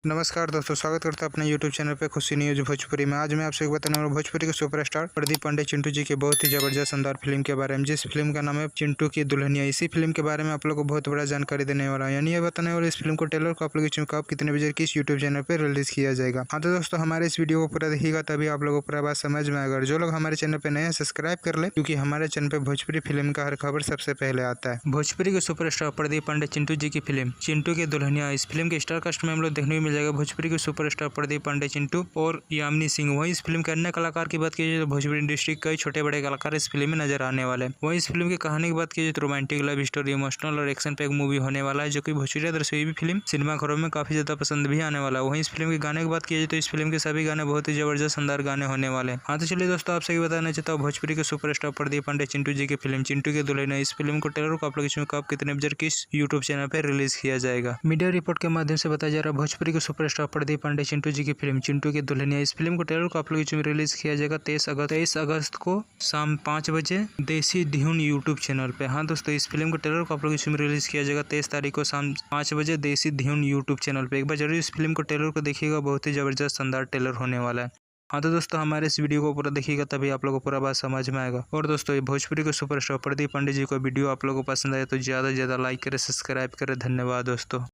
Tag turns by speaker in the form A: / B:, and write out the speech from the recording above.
A: नमस्कार दोस्तों, स्वागत करता हूं अपने YouTube चैनल पे खुशी न्यूज भोजपुरी में। आज मैं आपसे बताने वाला भोजपुरी के सुपरस्टार प्रदीप पांडे चिंटू जी की बहुत ही जबरदस्त शानदार फिल्म के बारे में, जिस फिल्म का नाम है चिंटू की दुल्हनिया। इसी फिल्म के बारे में आप लोग को बहुत बड़ा जानकारी देने वाला है, यानी ये बताने वाला इस फिल्म को ट्रेलर को आप लोग कब कितने बजे किस यूट्यूब चैनल पर रिलीज किया जाएगा। हाँ तो दोस्तों, हमारे इस वीडियो को पूरा देखिएगा तभी आप लोगों को पूरा बात समझ में आएगा। जो लोग हमारे चैनल पर नए हैं सब्सक्राइब कर ले, क्योंकि हमारे चैनल पर भोजपुरी फिल्म का हर खबर सबसे पहले आता है। भोजपुरी के सुपरस्टार प्रदीप पांडे चिंटू जी की फिल्म चिंटू की दुल्हनिया, इस फिल्म के स्टार कास्ट में हम लोग देखने को मिल जाएगा भोजपुरी के सुपरस्टार प्रदीप पांडे चिंटू और यामिनी सिंह। वहीं इस फिल्म के अन्य कलाकार की बात की जाए तो भोजपुरी इंडस्ट्री के कई छोटे बड़े कलाकार इस फिल्म में नजर आने वाले हैं। वहीं इस फिल्म की कहानी की बात की जाए तो रोमांटिक लव स्टोरी, इमोशनल और एक्शन पैक मूवी होने वाला है, जो कि भोजपुरी दर्शकों भी फिल्म सिनेमाघरों में काफी ज्यादा पसंद भी आने वाला है। वहीं इस फिल्म के गाने की बात की जाए तो इस फिल्म के सभी गाने बहुत ही जबरदस्त शानदार गाने होने वाले हैं। हाँ तो चलिए दोस्तों, आपसे बताना चाहता हूँ भोजपुरी के सुपरस्टार प्रदीप पांडे चिंटू जी की फिल्म चिंटू के दुल्हनिया, इस फिल्म को ट्रेलर को आप लोग कब कितने बजे किस यूट्यूब चैनल पर रिलीज किया जाएगा। मीडिया रिपोर्ट के माध्यम से बताया जा रहा है भोजपुरी के सुपरस्टार प्रदीप पांडे चिंटू जी की फिल्म चिंटू की दुल्हनिया, इस फिल्म को ट्रेलर को आप लोग रिलीज किया जाएगा 23 अगस्त को शाम 5 बजे देसी ध्युन यूट्यूब चैनल पे। हाँ दोस्तों, इस फिल्म को ट्रेलर को आप लोग रिलीज किया जाएगा 23 तारीख को शाम 5 बजे देसी ध्युन यूट्यूब चैनल पे। एक बार जरूर इस फिल्म को ट्रेलर को देखिएगा, बहुत ही जबरदस्त शानदार ट्रेलर होने वाला है। हाँ तो दोस्तों, हमारे इस वीडियो को पूरा देखिएगा तभी आप लोगों को पूरा बात समझ में आएगा। और दोस्तों, ये भोजपुरी के सुपरस्टार प्रदीप पांडे जी को वीडियो आप लोगों को पसंद आए तो ज़्यादा से ज़्यादा लाइक करें, सब्सक्राइब करें। धन्यवाद दोस्तों।